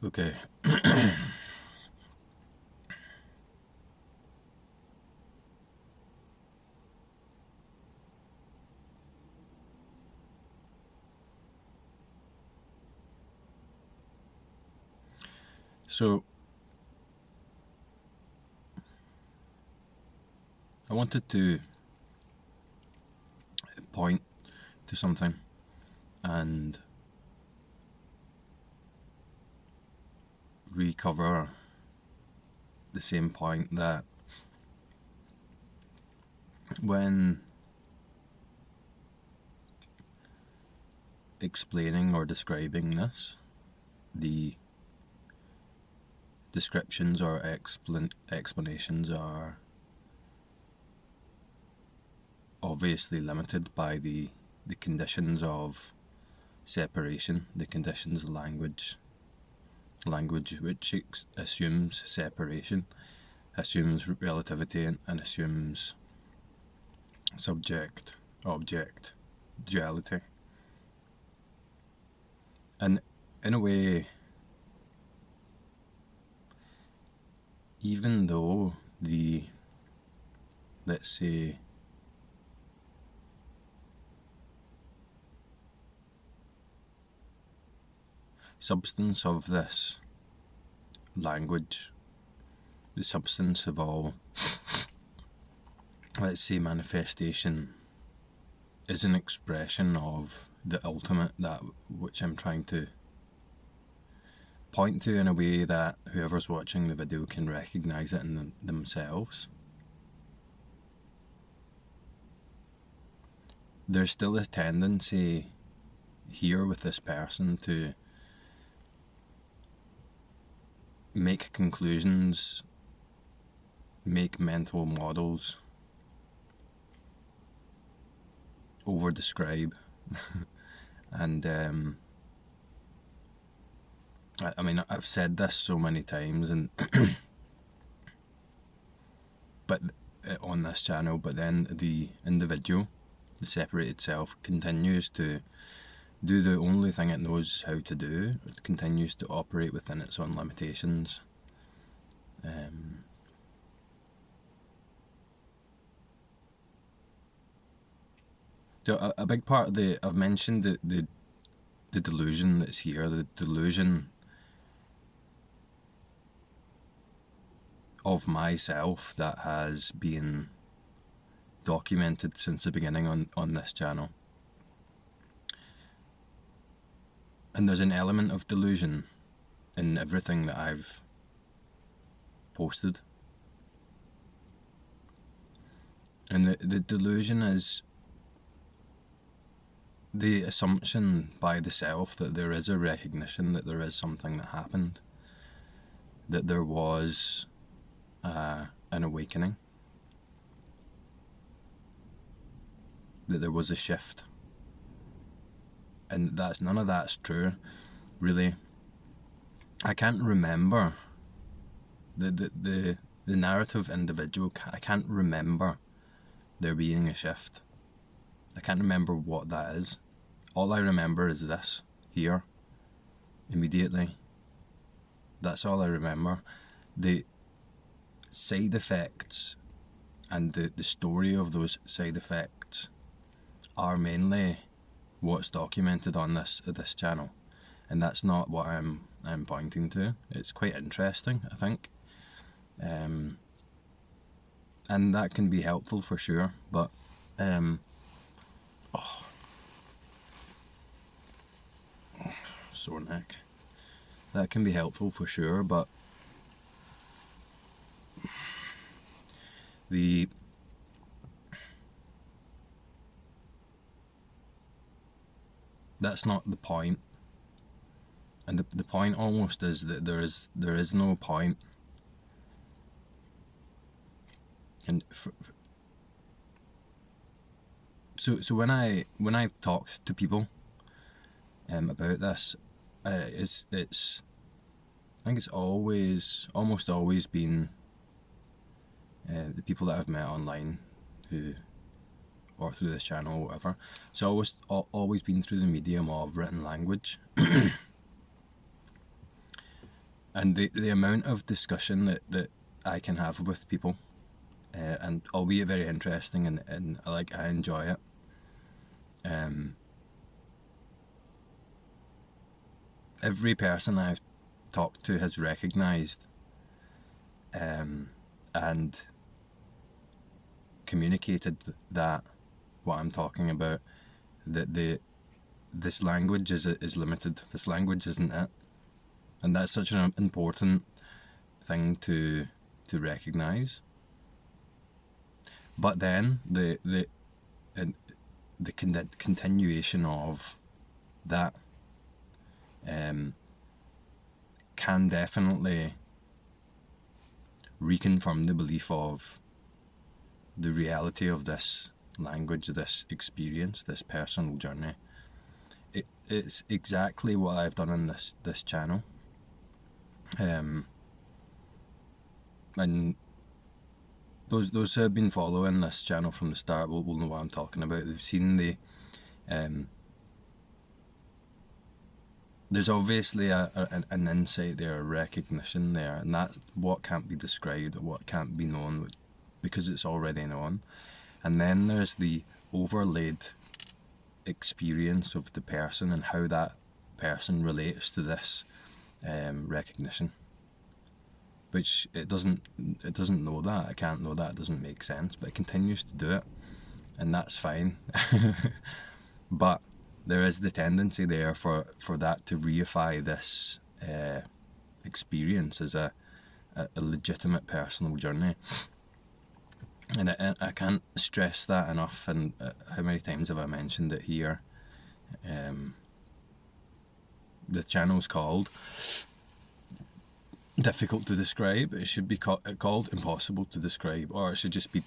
Okay. So I wanted to point to something and recover the same point that when explaining or describing this, the descriptions or explanations are obviously limited by the conditions of separation, the conditions of language which assumes separation, assumes relativity, and assumes subject object duality. And in a way, even though the, let's say, substance of this language, the substance of all, let's say, manifestation, is an expression of the ultimate, that which I'm trying to point to in a way that whoever's watching the video can recognise it in themselves. There's still a tendency here with this person to make conclusions, make mental models, over describe and I mean, I've said this so many times and but on this channel, but then the individual, the separated self, continues to do the only thing it knows how to do. It continues to operate within its own limitations. So a big part of I've mentioned the delusion that's here, the delusion of myself that has been documented since the beginning on this channel. And there's an element of delusion in everything that I've posted. And the delusion is the assumption by the self that there is a recognition that there is something that happened, that there was an awakening, that there was a shift. And none of that's true, really. I can't remember the narrative individual. I can't remember there being a shift. I can't remember what that is. All I remember is this here, immediately. That's all I remember. The side effects and the story of those side effects are mainly what's documented on this channel, and that's not what I'm pointing to. It's quite interesting, I think, and that can be helpful for sure. But sore neck. That can be helpful for sure, but that's not the point. And the point almost is that there is no point. And so when I've talked to people about this, it's I think it's almost always been the people that I've met online, or through this channel or whatever. So always been through the medium of written language. And the amount of discussion that I can have with people, and albeit very interesting, and like I enjoy it. Every person I've talked to has recognised and communicated that what I'm talking about, that this language is limited. This language isn't it, and that's such an important thing to recognise. But then the continuation of that can definitely reconfirm the belief of the reality of this language, this experience, this personal journey. It's exactly what I've done in this channel, and those who have been following this channel from the start will know what I'm talking about. They've seen the there's obviously an insight there, a recognition there, and that's what can't be described, or what can't be known, because it's already known. And then there's the overlaid experience of the person and how that person relates to this recognition, which it doesn't know that. It can't know that. It doesn't make sense, but it continues to do it, and that's fine. But there is the tendency there for that to reify this experience as a legitimate personal journey. And I can't stress that enough. And how many times have I mentioned it here? The channel's called Difficult to Describe. It should be called Impossible to Describe, or it should just be ...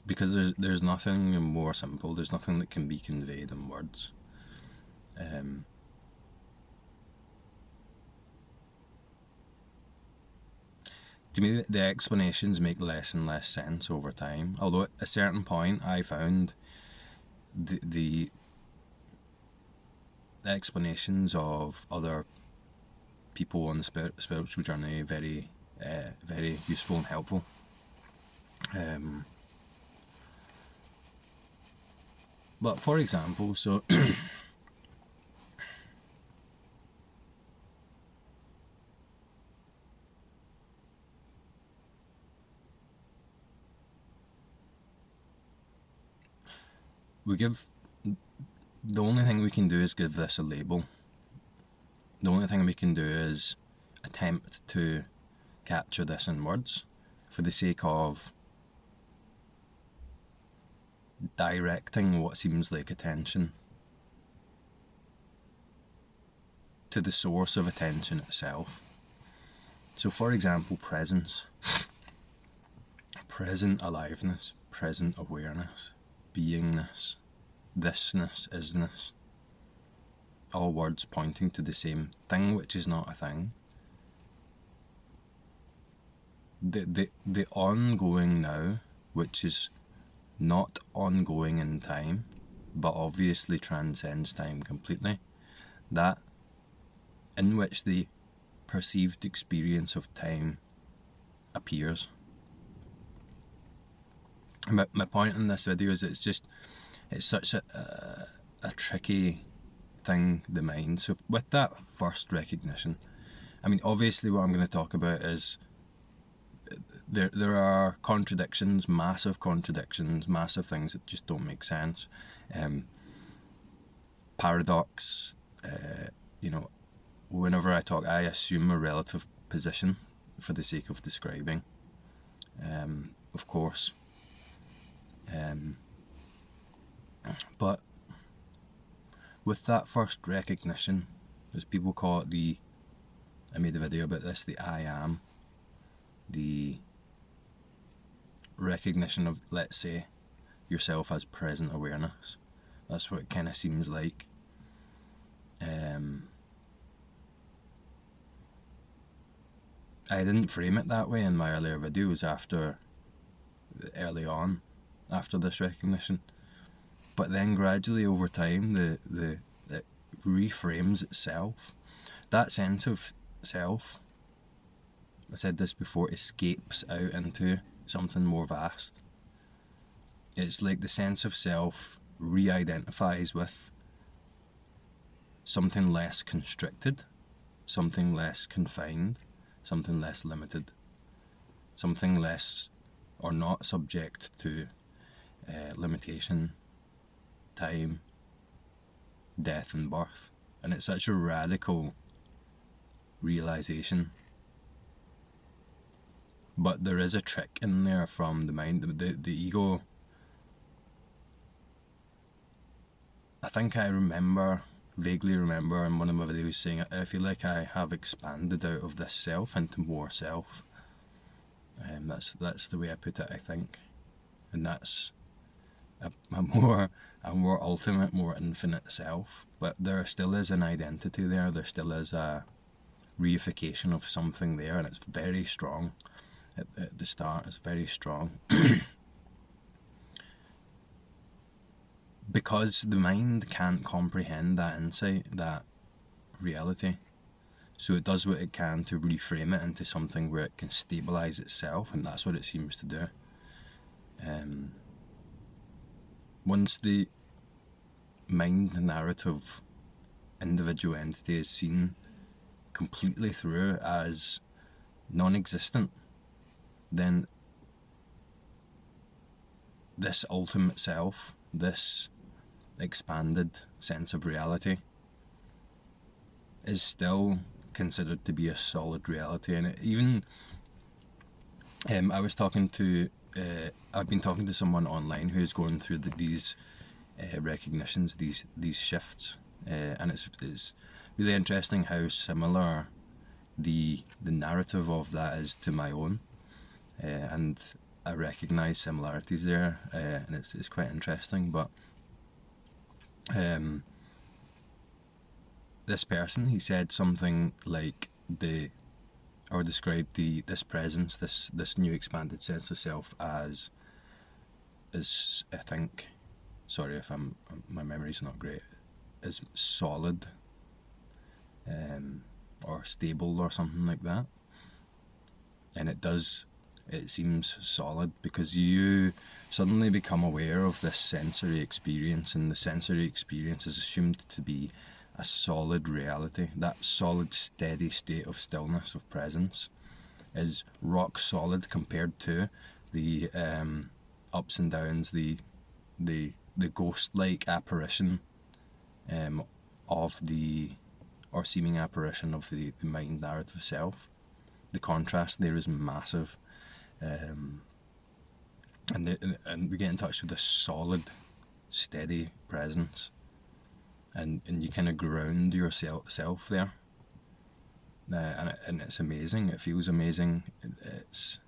because there's nothing more simple. There's nothing that can be conveyed in words. To me, the explanations make less and less sense over time. Although at a certain point, I found the explanations of other people on the spiritual journey very, very useful and helpful. But for example, so the only thing we can do is give this a label. The only thing we can do is attempt to capture this in words for the sake of directing what seems like attention to the source of attention itself. So for example, presence, present aliveness, present awareness, beingness, thisness, isness, all words pointing to the same thing which is not a thing. The ongoing now, which is not ongoing in time, but obviously transcends time completely, that in which the perceived experience of time appears. My point in this video is it's such a tricky thing, the mind. So with that first recognition, I mean, obviously what I'm going to talk about is there are contradictions, massive things that just don't make sense. Paradox, whenever I talk, I assume a relative position for the sake of describing, of course. But with that first recognition, as people call it, I made a video about this, the I am, the recognition of, let's say, yourself as present awareness. That's what it kind of seems like. I didn't frame it that way in my earlier videos early on, after this recognition. But then gradually over time, it reframes itself. That sense of self, I said this before, escapes out into something more vast. It's like the sense of self re-identifies with something less constricted, something less confined, something less limited, something less or not subject to limitation, time, death and birth. And it's such a radical realization. But there is a trick in there from the mind. The ego, I think I vaguely remember in one of my videos saying, I feel like I have expanded out of this self into more self. That's the way I put it, I think. And that's a more ultimate, more infinite self. But there still is an identity there. There still is a reification of something there, and it's very strong. At the start, it's very strong. Because the mind can't comprehend that insight, that reality. So it does what it can to reframe it into something where it can stabilize itself, and that's what it seems to do. Once the mind narrative individual entity is seen completely through as non-existent, then this ultimate self, this expanded sense of reality, is still considered to be a solid reality. And even I've been talking to someone online who's going through these recognitions, these shifts, and it's really interesting how similar the narrative of that is to my own, and I recognise similarities there, and it's quite interesting. But this person, he said something like described this presence, this new expanded sense of self as I think, sorry if my memory's not great, as solid, or stable or something like that. And it seems solid because you suddenly become aware of this sensory experience, and the sensory experience is assumed to be a solid reality. That solid, steady state of stillness, of presence, is rock solid compared to the ups and downs, the ghost-like apparition or seeming apparition of the mind narrative self. The contrast there is massive, and we get in touch with this solid, steady presence, and you kind of ground yourself there, and it's amazing. It feels amazing. It's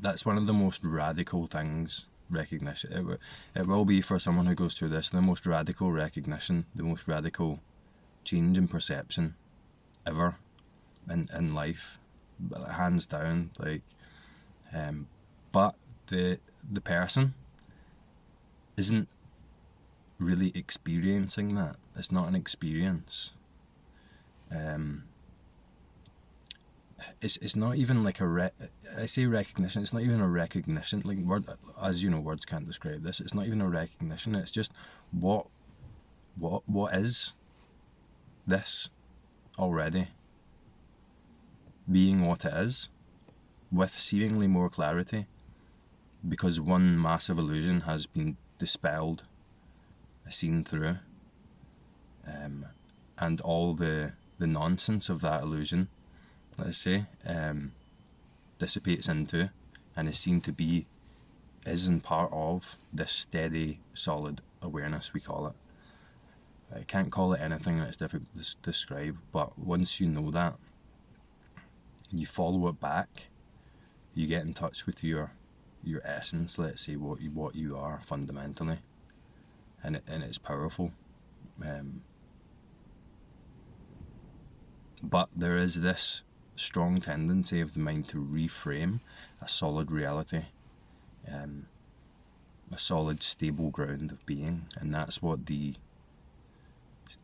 that's one of the most radical things. Recognition. It will be for someone who goes through this the most radical recognition, the most radical change in perception ever in life, hands down. Like, but the person isn't really experiencing that. It's not an experience. It's not even like I say recognition. It's not even a recognition. Like, as you know, words can't describe this. It's not even a recognition. It's just what is this already being what it is, with seemingly more clarity, because one massive illusion has been dispelled, seen through, and all the nonsense of that illusion, let's say, dissipates into and is seen to be, is in part of this steady, solid awareness, we call it. I can't call it anything, and it's difficult to describe, but once you know that, you follow it back, you get in touch with your essence, let's say, what you are fundamentally, and it's powerful. But there is this strong tendency of the mind to reframe a solid reality, a solid, stable ground of being, and that's what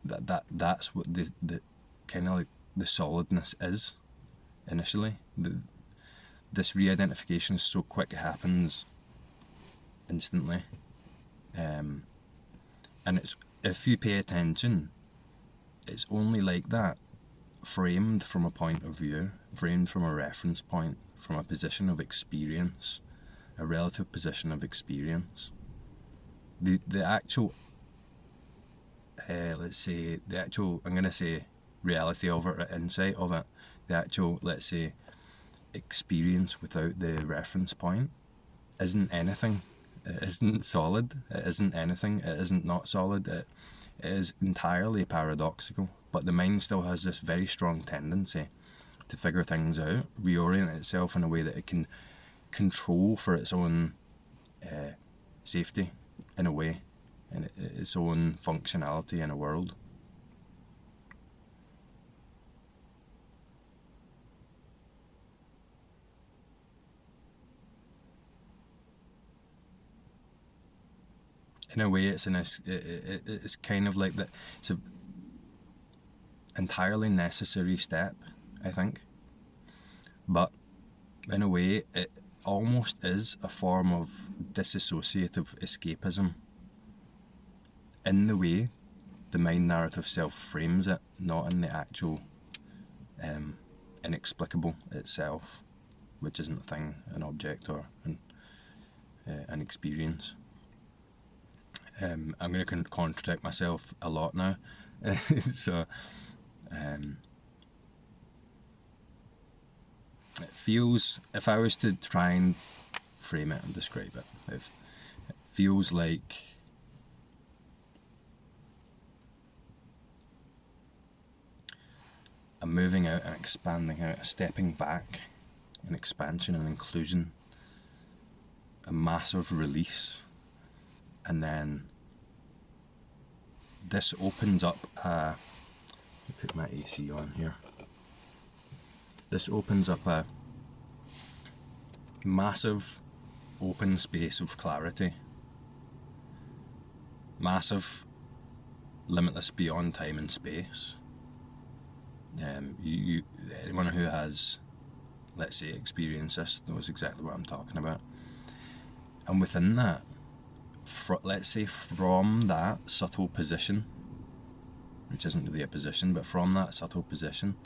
that's what the kind of like the solidness is initially. This re-identification is so quick; it happens instantly, and it's, if you pay attention, it's only like that, framed from a point of view, framed from a reference point, from a position of experience, a relative position of experience. The actual, let's say, the actual, I'm going to say reality of it, insight of it, the actual, let's say, experience without the reference point isn't anything. It isn't solid. It isn't anything. It isn't not solid. It is entirely paradoxical. But the mind still has this very strong tendency to figure things out, reorient itself in a way that it can control for its own safety, in a way, and its own functionality in a world. In a way, it's kind of like that. It's an entirely necessary step, I think. But in a way, it almost is a form of disassociative escapism. In the way the mind narrative self frames it, not in the actual inexplicable itself, which isn't a thing, an object, or an experience. I'm going to contradict myself a lot now. So it feels, if I was to try and frame it and describe it, it feels like a moving out and expanding out, a stepping back, an expansion and inclusion, a massive release. And then this opens up let me put my AC on here. This opens up a massive open space of clarity. Massive, limitless beyond time and space. Anyone who has, let's say, experienced this knows exactly what I'm talking about. And within that, let's say from that subtle position, which isn't really a position, but from that subtle position,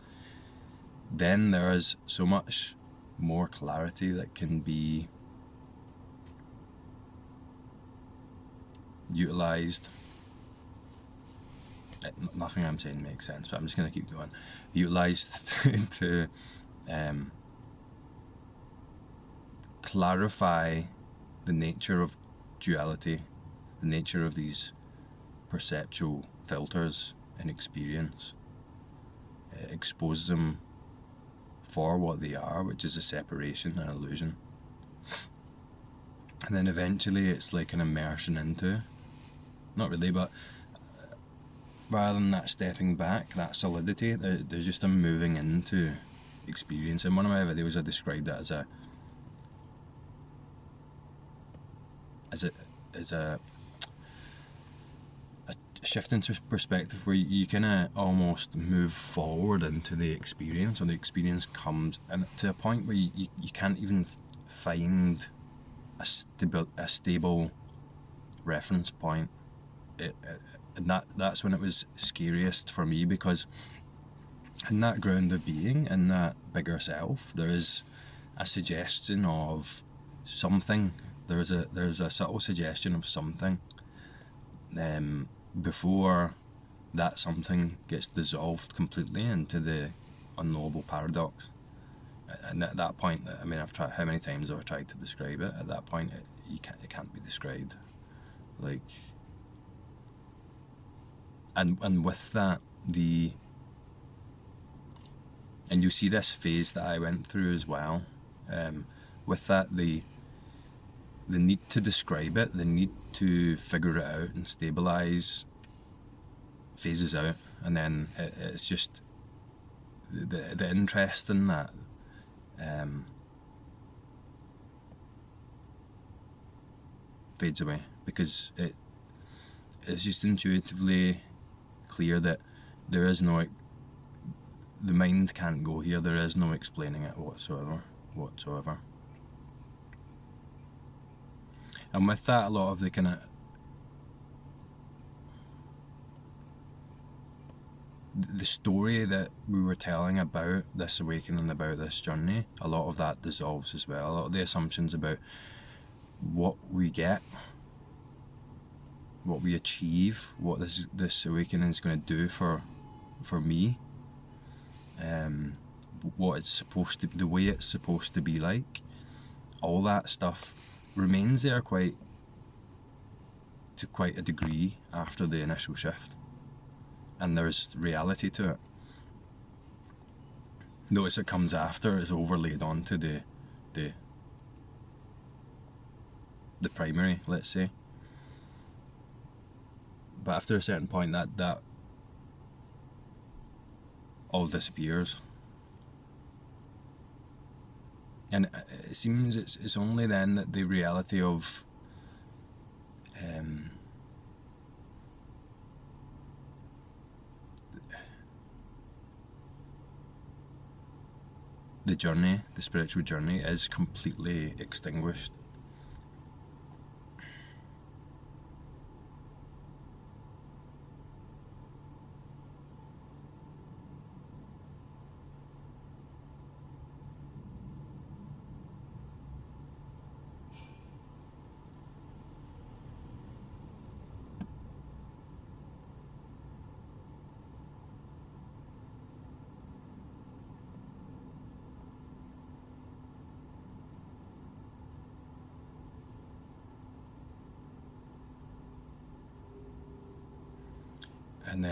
then there is so much more clarity that can be utilised. Nothing I'm saying makes sense, but I'm just going to keep going. Utilised to clarify the nature of duality, the nature of these perceptual filters in experience, expose them for what they are, which is a separation, an illusion. And then eventually it's like an immersion into, not really, but rather than that stepping back, that solidity, there's just a moving into experience. In one of my videos I described that as a shift into perspective where you kind of almost move forward into the experience, or the experience comes, and to a point where you can't even find a stable reference point. And that's when it was scariest for me, because in that ground of being, in that bigger self, there is a suggestion of something. There's a subtle suggestion of something before that something gets dissolved completely into the unknowable paradox. And at that point, I mean, I've tried, how many times have I tried to describe it? At that point, it can't be described. Like, and with that, and you see this phase that I went through as well. With that, the need to describe it, the need to figure it out and stabilize, phases out, and then it's just the interest in that fades away, because it's just intuitively clear that there is no, the mind can't go here, there is no explaining it whatsoever. And with that, a lot of the kind of the story that we were telling about this awakening, about this journey, a lot of that dissolves as well. A lot of the assumptions about what we get, what we achieve, what this awakening is going to do for me, what it's supposed to, the way it's supposed to be like, all that stuff remains there to quite a degree after the initial shift, and there's reality to it. Notice it comes after, it's overlaid onto the primary, let's say. But after a certain point, that all disappears, and it seems it's only then that the reality of the journey, the spiritual journey, is completely extinguished. And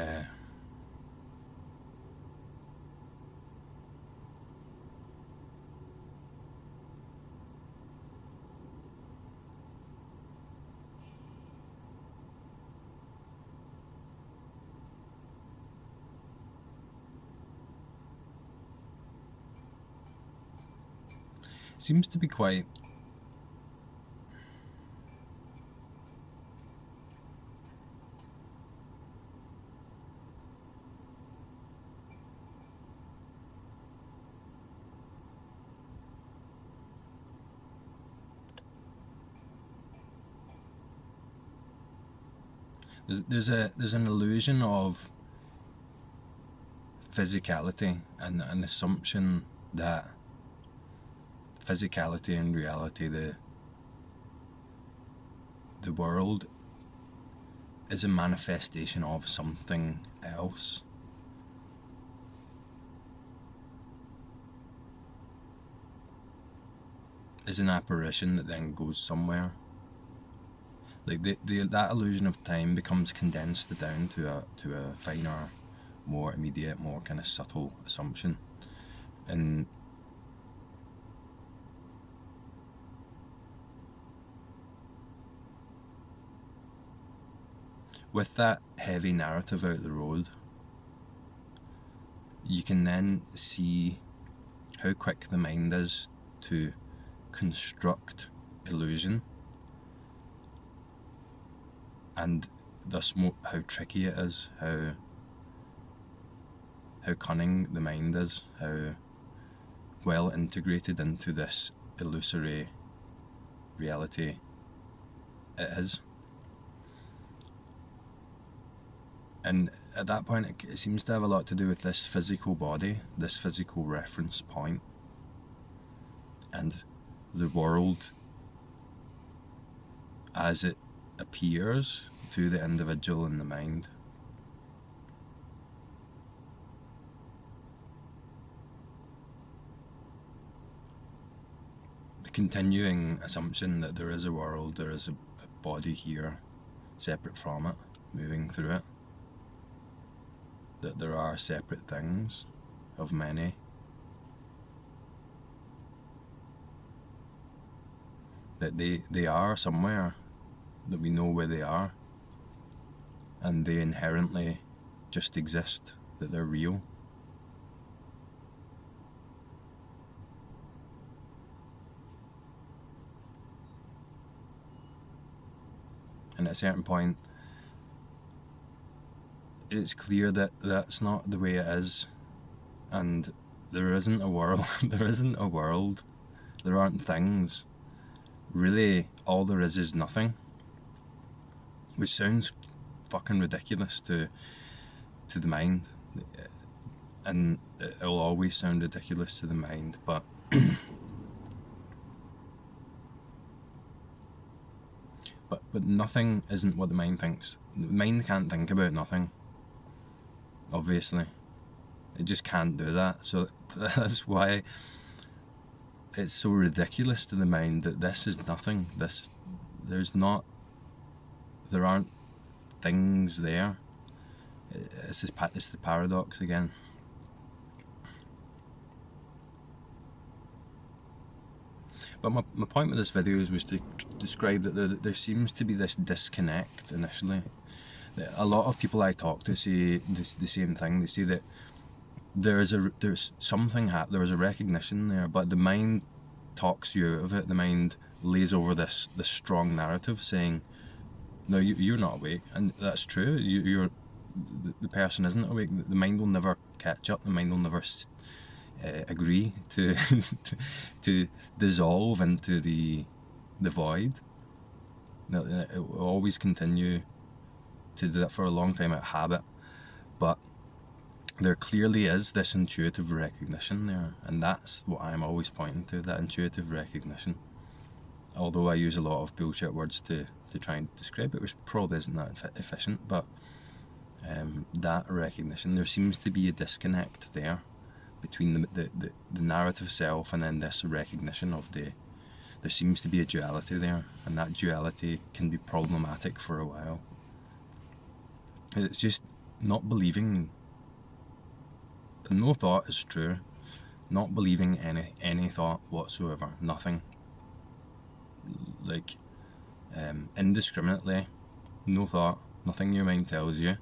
seems to be quite there's an illusion of physicality, and an assumption that physicality and reality, the world, is a manifestation of something else. Is an apparition that then goes somewhere. Like that illusion of time becomes condensed down to a finer, more immediate, more kind of subtle assumption. And with that heavy narrative out the road, you can then see how quick the mind is to construct illusion, and thus how tricky it is, how cunning the mind is, how well integrated into this illusory reality it is. And at that point, it seems to have a lot to do with this physical body, this physical reference point, and the world as it appears to the individual in the mind. The continuing assumption that there is a world, there is a body here, separate from it, moving through it, that there are separate things of many, that they are somewhere, that we know where they are, and they inherently just exist, that they're real. And at a certain point, it's clear that that's not the way it is, and there isn't a world. There isn't a world. There aren't things. Really, all there is nothing, which sounds fucking ridiculous to the mind, and it'll always sound ridiculous to the mind, but but nothing isn't what the mind thinks. The mind can't think about nothing, obviously. It just can't do that. So that's why it's so ridiculous to the mind that this is nothing. There aren't things there. It's the paradox again. But my point with this video was to describe that there seems to be this disconnect initially. A lot of people I talk to say the same thing. They say that there's something there was a recognition there, but the mind talks you out of it. The mind lays over this strong narrative saying, no, you're not awake, and that's true. The person isn't awake. The mind will never catch up. The mind will never agree to to dissolve into the void. It will always continue to do that for a long time out of habit, but there clearly is this intuitive recognition there, and that's what I'm always pointing to, that intuitive recognition. Although I use a lot of bullshit words to try and describe it, which probably isn't that efficient, but that recognition, there seems to be a disconnect there between the narrative self and then this recognition of there seems to be a duality there, and that duality can be problematic for a while. It's just not believing that no thought is true, not believing any thought whatsoever, nothing, like indiscriminately, no thought, nothing your mind tells you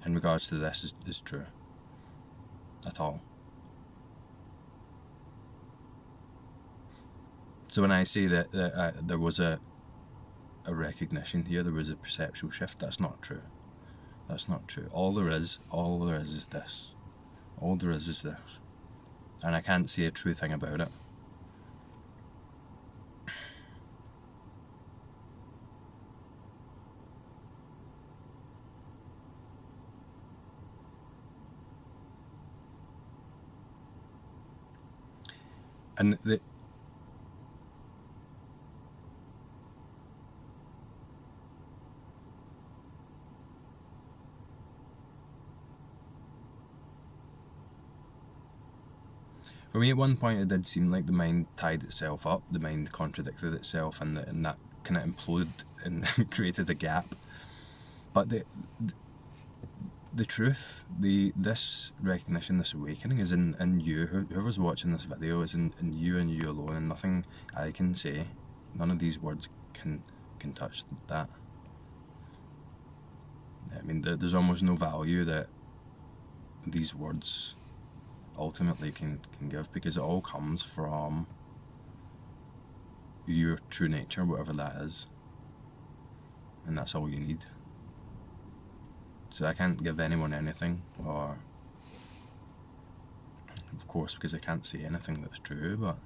in regards to this is true at all. So when I say that there was a recognition here, there was a perceptual shift, that's not true. That's not true. All there is this. All there is this. And I can't say a true thing about it. And for me, at one point, it did seem like the mind tied itself up, the mind contradicted itself, and that kind of imploded and created a gap. But the truth, this recognition, this awakening is in you. Whoever's watching this video is in you and you alone, and nothing I can say, none of these words can touch that. I mean, there's almost no value that these words ultimately can give, because it all comes from your true nature, whatever that is, and that's all you need. So I can't give anyone anything, or of course, because I can't say anything that's true, but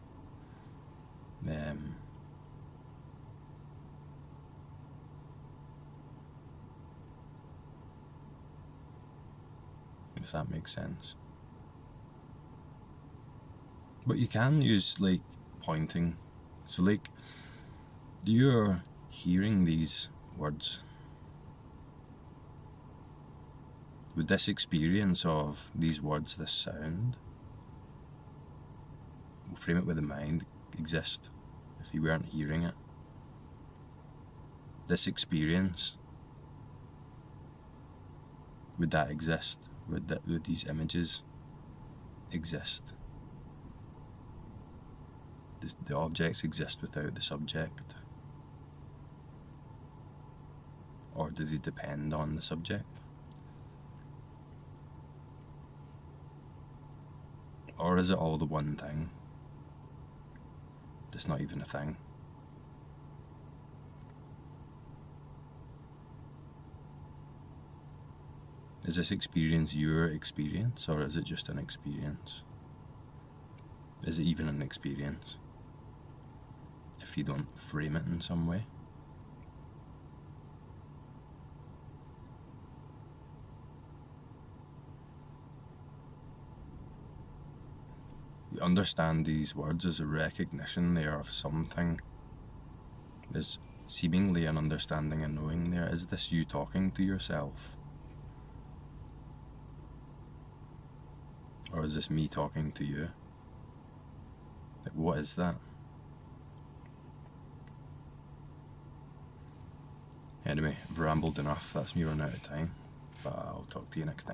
if that makes sense. But you can use like pointing. So like you're hearing these words. Would this experience of these words, this sound, we'll frame it with the mind, exist if you weren't hearing it? This experience, would that exist? Would these images exist? The objects exist without the subject? Or do they depend on the subject? Or is it all the one thing? That's not even a thing. Is this experience your experience, or is it just an experience? Is it even an experience if you don't frame it in some way? You understand these words as a recognition there of something. There's seemingly an understanding and knowing there. Is this you talking to yourself? Or is this me talking to you? Like, what is that? Anyway, I've rambled enough. That's me running out of time. But I'll talk to you next time.